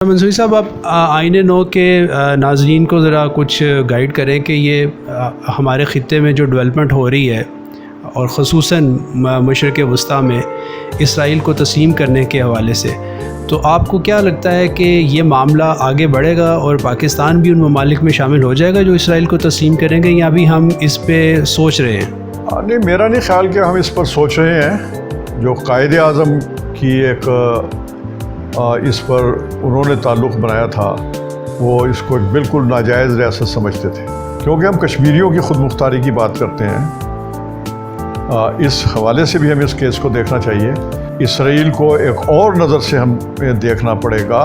منصوری صاحب، آپ آئین نو کے ناظرین کو ذرا کچھ گائیڈ کریں کہ یہ ہمارے خطے میں جو ڈیولپمنٹ ہو رہی ہے اور خصوصاً مشرق وسطیٰ میں اسرائیل کو تسلیم کرنے کے حوالے سے، تو آپ کو کیا لگتا ہے کہ یہ معاملہ آگے بڑھے گا اور پاکستان بھی ان ممالک میں شامل ہو جائے گا جو اسرائیل کو تسلیم کریں گے، یا ابھی ہم اس پہ سوچ رہے ہیں؟ نہیں، میرا نہیں خیال کہ ہم اس پر سوچ رہے ہیں۔ جو قائد اعظم کی ایک اس پر انہوں نے تعلق بنایا تھا، وہ اس کو ایک بالکل ناجائز ریاست سمجھتے تھے، کیونکہ ہم کشمیریوں کی خود مختاری کی بات کرتے ہیں۔ اس حوالے سے بھی ہمیں اس کیس کو دیکھنا چاہیے۔ اسرائیل کو ایک اور نظر سے ہمیں دیکھنا پڑے گا،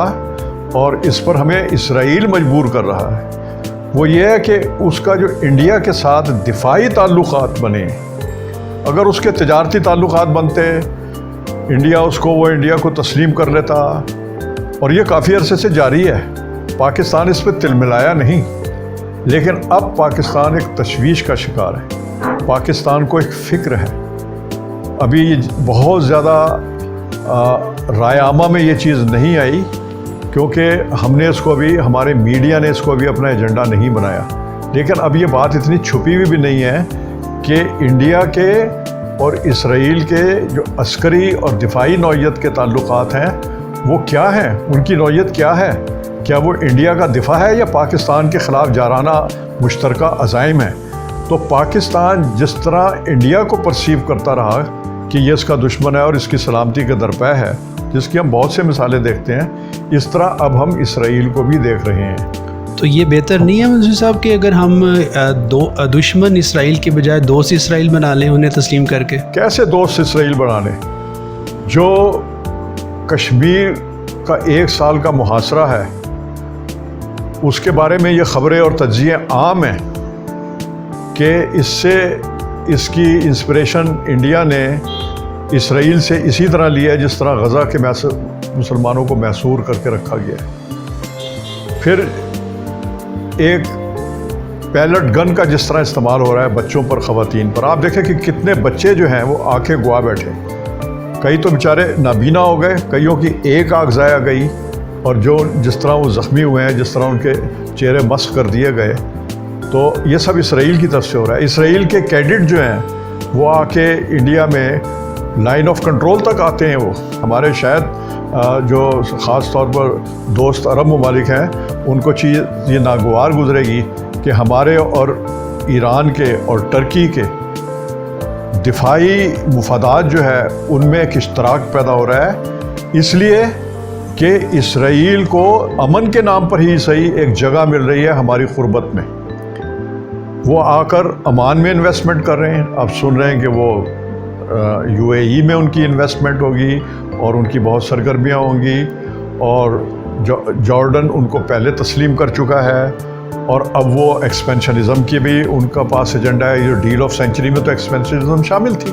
اور اس پر ہمیں اسرائیل مجبور کر رہا ہے۔ وہ یہ ہے کہ اس کا جو انڈیا کے ساتھ دفاعی تعلقات بنے، اگر اس کے تجارتی تعلقات بنتے، انڈیا انڈیا کو تسلیم کر لیتا، اور یہ کافی عرصے سے جاری ہے، پاکستان اس پہ تل ملایا نہیں، لیکن اب پاکستان ایک تشویش کا شکار ہے۔ پاکستان کو ایک فکر ہے، ابھی بہت زیادہ رائے عامہ میں یہ چیز نہیں آئی، کیونکہ ہم نے اس کو ابھی، ہمارے میڈیا نے اس کو ابھی اپنا ایجنڈا نہیں بنایا، لیکن اب یہ بات اتنی چھپی ہوئی بھی نہیں ہے کہ انڈیا کے اور اسرائیل کے جو عسکری اور دفاعی نوعیت کے تعلقات ہیں وہ کیا ہیں، ان کی نوعیت کیا ہے، کیا وہ انڈیا کا دفاع ہے یا پاکستان کے خلاف جارانہ مشترکہ عزائم ہے؟ تو پاکستان جس طرح انڈیا کو پرسیو کرتا رہا کہ یہ اس کا دشمن ہے اور اس کی سلامتی کے درپے ہے، جس کی ہم بہت سے مثالیں دیکھتے ہیں، اس طرح اب ہم اسرائیل کو بھی دیکھ رہے ہیں۔ تو یہ بہتر نہیں ہے منصوری صاحب کہ اگر ہم دشمن اسرائیل کے بجائے دوست اسرائیل بنا لیں انہیں تسلیم کر کے؟ کیسے دوست اسرائیل بنا لیں؟ جو کشمیر کا 1 سال کا محاصرہ ہے، اس کے بارے میں یہ خبریں اور تجزیے عام ہیں کہ اس کی انسپریشن انڈیا نے اسرائیل سے اسی طرح لیا ہے جس طرح غزہ کے مسلمانوں کو محصور کر کے رکھا گیا ہے۔ پھر ایک پیلٹ گن کا جس طرح استعمال ہو رہا ہے بچوں پر، خواتین پر، آپ دیکھیں کہ کتنے بچے جو ہیں وہ آنکھیں گوا بیٹھے، کئی تو بیچارے نابینا ہو گئے، کئیوں کی ایک آنکھ ضائع گئی، اور جس طرح وہ زخمی ہوئے ہیں، جس طرح ان کے چہرے مسخ کر دیے گئے، تو یہ سب اسرائیل کی طرف سے ہو رہا ہے۔ اسرائیل کے کیڈٹ جو ہیں وہ آ کے انڈیا میں لائن آف کنٹرول تک آتے ہیں۔ وہ ہمارے شاید جو خاص طور پر دوست عرب ممالک ہیں، ان کو چیز یہ ناگوار گزرے گی کہ ہمارے اور ایران کے اور ٹرکی کے دفاعی مفادات جو ہے ان میں ایک اشتراک پیدا ہو رہا ہے، اس لیے کہ اسرائیل کو امن کے نام پر ہی صحیح ایک جگہ مل رہی ہے ہماری قربت میں۔ وہ آ کر عمان میں انویسٹمنٹ کر رہے ہیں، اب سن رہے ہیں کہ وہ UAE میں ان کی انویسٹمنٹ ہوگی اور ان کی بہت سرگرمیاں ہوں گی، اور جارڈن ان کو پہلے تسلیم کر چکا ہے، اور اب وہ ایکسپینشنزم کی بھی ان کا پاس ایجنڈا ہے۔ یہ ڈیل آف سینچری میں تو ایکسپینشنزم شامل تھی،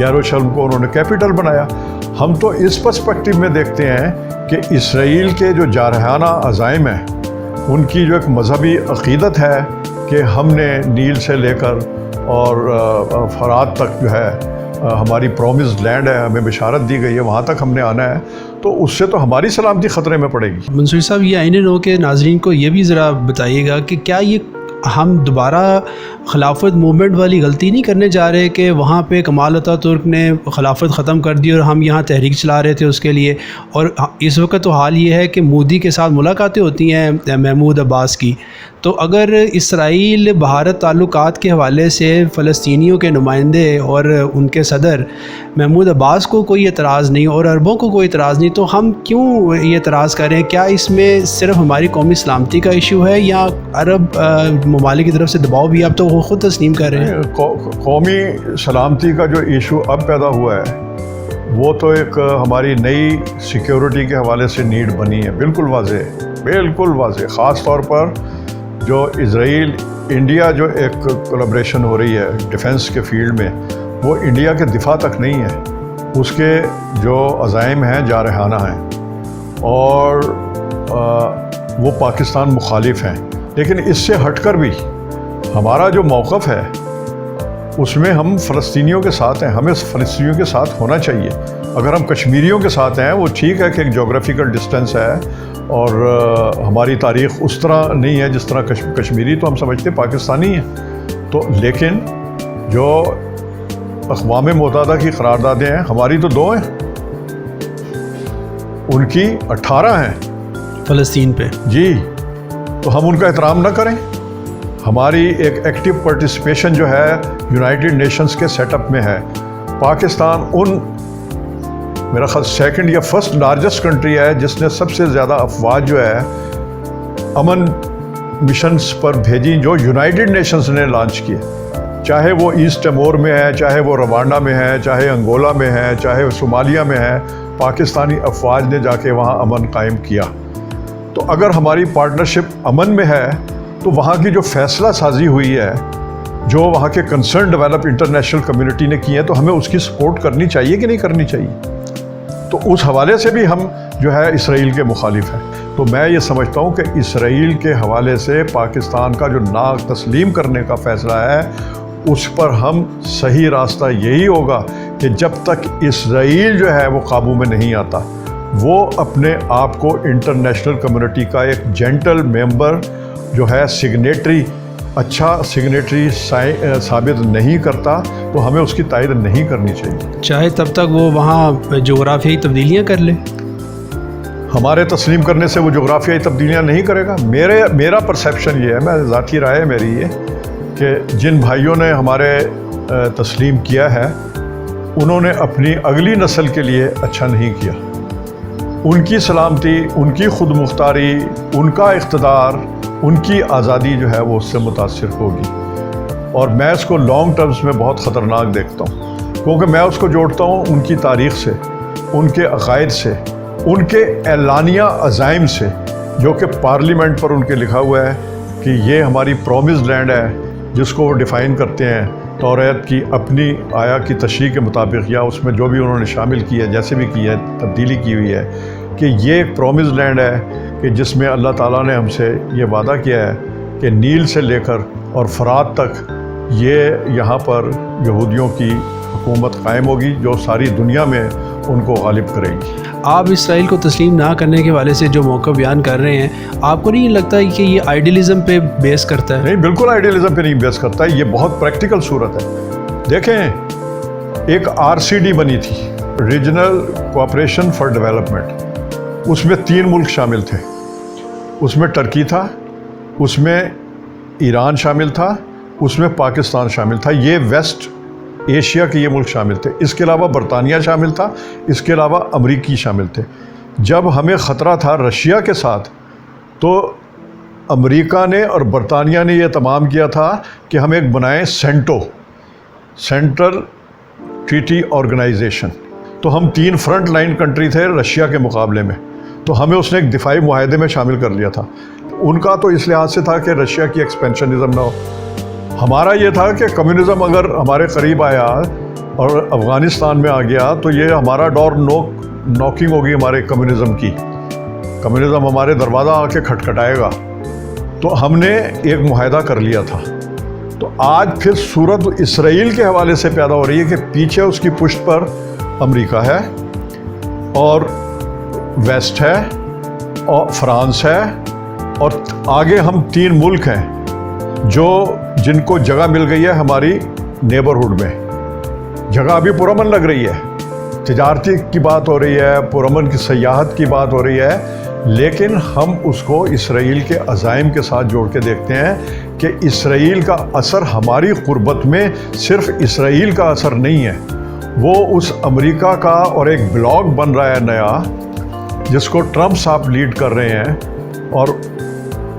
یروشلم کو انہوں نے کیپٹل بنایا۔ ہم تو اس پرسپیکٹو میں دیکھتے ہیں کہ اسرائیل کے جو جارحانہ عزائم ہیں، ان کی جو ایک مذہبی عقیدت ہے کہ ہم نے نیل سے لے کر اور فرات تک جو ہے ہماری پرومسڈ لینڈ ہے، ہمیں بشارت دی گئی ہے، وہاں تک ہم نے آنا ہے، تو اس سے تو ہماری سلامتی خطرے میں پڑے گی۔ منصوری صاحب، یہ آئین نو کے ناظرین کو یہ بھی ذرا بتائیے گا کہ کیا یہ ہم دوبارہ خلافت موومنٹ والی غلطی نہیں کرنے جا رہے کہ وہاں پہ کمال اتا ترک نے خلافت ختم کر دی اور ہم یہاں تحریک چلا رہے تھے اس کے لیے، اور اس وقت تو حال یہ ہے کہ مودی کے ساتھ ملاقاتیں ہوتی ہیں محمود عباس کی، تو اگر اسرائیل بھارت تعلقات کے حوالے سے فلسطینیوں کے نمائندے اور ان کے صدر محمود عباس کو کوئی اعتراض نہیں اور عربوں کو کوئی اعتراض نہیں، تو ہم کیوں یہ اعتراض کریں؟ کیا اس میں صرف ہماری قومی سلامتی کا ایشو ہے یا عرب ممالک کی طرف سے دباؤ بھی آپ تو وہ خود تسلیم کر رہے ہیں؟ قومی سلامتی کا جو ایشو اب پیدا ہوا ہے وہ تو ایک ہماری نئی سیکیورٹی کے حوالے سے نیڈ بنی ہے، بالکل واضح، خاص طور پر جو اسرائیل انڈیا جو ایک کولیبریشن ہو رہی ہے ڈیفنس کے فیلڈ میں، وہ انڈیا کے دفاع تک نہیں ہے، اس کے جو عزائم ہیں جارحانہ ہیں، اور وہ پاکستان مخالف ہیں۔ لیکن اس سے ہٹ کر بھی ہمارا جو موقف ہے اس میں ہم فلسطینیوں کے ساتھ ہیں، ہمیں فلسطینیوں کے ساتھ ہونا چاہیے۔ اگر ہم کشمیریوں کے ساتھ ہیں، وہ ٹھیک ہے کہ ایک جغرافیکل ڈسٹینس ہے، اور ہماری تاریخ اس طرح نہیں ہے جس طرح کشمیری تو ہم سمجھتے پاکستانی ہیں، تو لیکن جو اقوام متحدہ کی قراردادیں ہیں ہماری تو 2 ہیں، ان کی 18 ہیں فلسطین پہ. جی، تو ہم ان کا احترام نہ کریں؟ ہماری ایک ایکٹیو پارٹیسپیشن جو ہے یونائٹڈ نیشنز کے سیٹ اپ میں ہے. پاکستان میرا خیال 2nd یا 1st لارجسٹ کنٹری ہے جس نے سب سے زیادہ افواج جو ہے امن مشنز پر بھیجی جو یونائٹڈ نیشنز نے لانچ کیے، چاہے وہ ایسٹ ٹیمور میں ہے، چاہے وہ روانڈا میں ہے، چاہے انگولا میں ہے، چاہے صومالیہ میں ہے، پاکستانی افواج نے جا کے وہاں امن قائم کیا. تو اگر ہماری پارٹنرشپ امن میں ہے تو وہاں کی جو فیصلہ سازی ہوئی ہے، جو وہاں کے کنسرن ڈیولپ انٹرنیشنل کمیونٹی نے کی ہے، تو ہمیں اس کی سپورٹ کرنی چاہیے کہ نہیں کرنی چاہیے؟ تو اس حوالے سے بھی ہم جو ہے اسرائیل کے مخالف ہیں. تو میں یہ سمجھتا ہوں کہ اسرائیل کے حوالے سے پاکستان کا جو نا تسلیم کرنے کا فیصلہ ہے اس پر ہم صحیح راستہ یہی ہوگا کہ جب تک اسرائیل جو ہے وہ قابو میں نہیں آتا، وہ اپنے آپ کو انٹرنیشنل کمیونٹی کا ایک جینٹل ممبر جو ہے سگنیٹری، اچھا سگنیٹری ثابت نہیں کرتا، تو ہمیں اس کی تائید نہیں کرنی چاہیے، چاہے تب تک وہ وہاں جغرافیائی تبدیلیاں کر لے. ہمارے تسلیم کرنے سے وہ جغرافیائی تبدیلیاں نہیں کرے گا. میرا پرسیپشن یہ ہے، میں ذاتی رائے ہے میری یہ، کہ جن بھائیوں نے ہمارے تسلیم کیا ہے انہوں نے اپنی اگلی نسل کے لیے اچھا نہیں کیا. ان کی سلامتی، ان کی خود مختاری، ان کا اقتدار، ان کی آزادی جو ہے وہ اس سے متاثر ہوگی. اور میں اس کو لانگ ٹرمز میں بہت خطرناک دیکھتا ہوں، کیونکہ میں اس کو جوڑتا ہوں ان کی تاریخ سے، ان کے عقائد سے، ان کے اعلانیہ عزائم سے، جو کہ پارلیمنٹ پر ان کے لکھا ہوا ہے کہ یہ ہماری پرومسڈ لینڈ ہے، جس کو وہ ڈیفائن کرتے ہیں توریت کی اپنی آیا کی تشریح کے مطابق، یا اس میں جو بھی انہوں نے شامل کی ہے، جیسے بھی کی ہے، تبدیلی کی ہوئی ہے، کہ یہ ایک پرومسڈ لینڈ ہے کہ جس میں اللہ تعالیٰ نے ہم سے یہ وعدہ کیا ہے کہ نیل سے لے کر اور فرات تک یہ یہاں پر یہودیوں کی حکومت قائم ہوگی جو ساری دنیا میں ان کو غالب کرے گی. آپ اسرائیل کو تسلیم نہ کرنے کے حوالے سے جو موقع بیان کر رہے ہیں، آپ کو نہیں لگتا کہ یہ آئیڈیلزم پہ بیس کرتا ہے؟ نہیں، بالکل آئیڈیلزم پہ نہیں بیس کرتا ہے، یہ بہت پریکٹیکل صورت ہے. دیکھیں، ایک RCD بنی تھی، ریجنل کوآپریشن فار ڈیولپمنٹ، اس میں 3 ملک شامل تھے. اس میں ٹرکی تھا، اس میں ایران شامل تھا، اس میں پاکستان شامل تھا. یہ ویسٹ ایشیا کے یہ ملک شامل تھے. اس کے علاوہ برطانیہ شامل تھا، اس کے علاوہ امریکی شامل تھے. جب ہمیں خطرہ تھا رشیا کے ساتھ، تو امریکہ نے اور برطانیہ نے یہ تمام کیا تھا کہ ہم ایک بنائیں سینٹو، سینٹرل ٹریٹی آرگنائزیشن. تو ہم 3 فرنٹ لائن کنٹری تھے رشیا کے مقابلے میں، تو ہمیں اس نے ایک دفاعی معاہدے میں شامل کر لیا تھا. ان کا تو اس لحاظ سے تھا کہ رشیا کی ایکسپینشنزم نہ ہو. ہمارا یہ تھا کہ کمیونزم اگر ہمارے قریب آیا اور افغانستان میں آ گیا تو یہ ہمارا ڈور نوکنگ ہوگی ہمارے کمیونزم کی، کمیونزم ہمارے دروازہ آ کے کھٹکھٹائے گا. تو ہم نے ایک معاہدہ کر لیا تھا. تو آج پھر صورت اسرائیل کے حوالے سے پیدا ہو رہی ہے کہ پیچھے اس کی پشت پر امریکہ ہے اور ویسٹ ہے اور فرانس ہے، اور آگے ہم 3 ملک ہیں جن کو جگہ مل گئی ہے ہماری نیبرہڈ میں. جگہ ابھی پرامن لگ رہی ہے، تجارتی کی بات ہو رہی ہے، پرامن کی سیاحت کی بات ہو رہی ہے، لیکن ہم اس کو اسرائیل کے عزائم کے ساتھ جوڑ کے دیکھتے ہیں کہ اسرائیل کا اثر ہماری قربت میں صرف اسرائیل کا اثر نہیں ہے، وہ اس امریکہ کا اور ایک بلاک بن رہا ہے نیا جس کو ٹرمپ صاحب لیڈ کر رہے ہیں، اور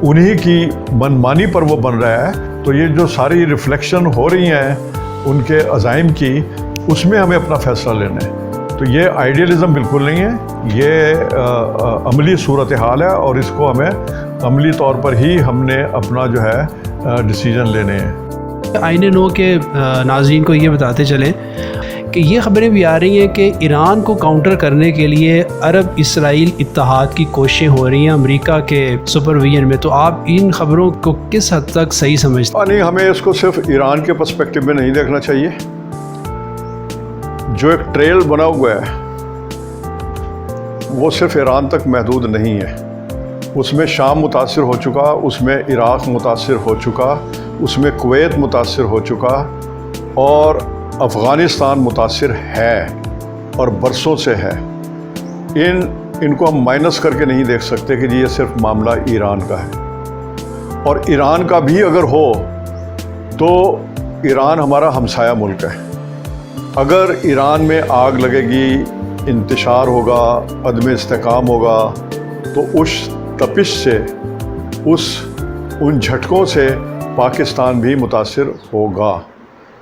انہی کی منمانی پر وہ بن رہا ہے. تو یہ جو ساری ریفلیکشن ہو رہی ہیں ان کے عزائم کی، اس میں ہمیں اپنا فیصلہ لینا ہے. تو یہ آئیڈیلزم بالکل نہیں ہے، یہ عملی صورتحال ہے، اور اس کو ہمیں عملی طور پر ہی ہم نے اپنا جو ہے ڈیسیجن لینے ہیں. آئین نو کے ناظرین کو یہ بتاتے چلیں کہ یہ خبریں بھی آ رہی ہیں کہ ایران کو کاؤنٹر کرنے کے لیے عرب اسرائیل اتحاد کی کوششیں ہو رہی ہیں امریکہ کے سپرویژن میں. تو آپ ان خبروں کو کس حد تک صحیح سمجھتے ہیں؟ نہیں، ہمیں اس کو صرف ایران کے پرسپیکٹو میں نہیں دیکھنا چاہیے. جو ایک ٹریل بنا ہوا ہے وہ صرف ایران تک محدود نہیں ہے. اس میں شام متاثر ہو چکا، اس میں عراق متاثر ہو چکا، اس میں کویت متاثر ہو چکا، اور افغانستان متاثر ہے اور برسوں سے ہے۔ ان کو ہم مائنس کر کے نہیں دیکھ سکتے کہ یہ صرف معاملہ ایران کا ہے۔ اور ایران کا بھی اگر ہو تو ایران ہمارا ہمسایہ ملک ہے۔ اگر ایران میں آگ لگے گی، انتشار ہوگا، عدم استحکام ہوگا، تو اس تپش سے، ان جھٹکوں سے پاکستان بھی متاثر ہوگا۔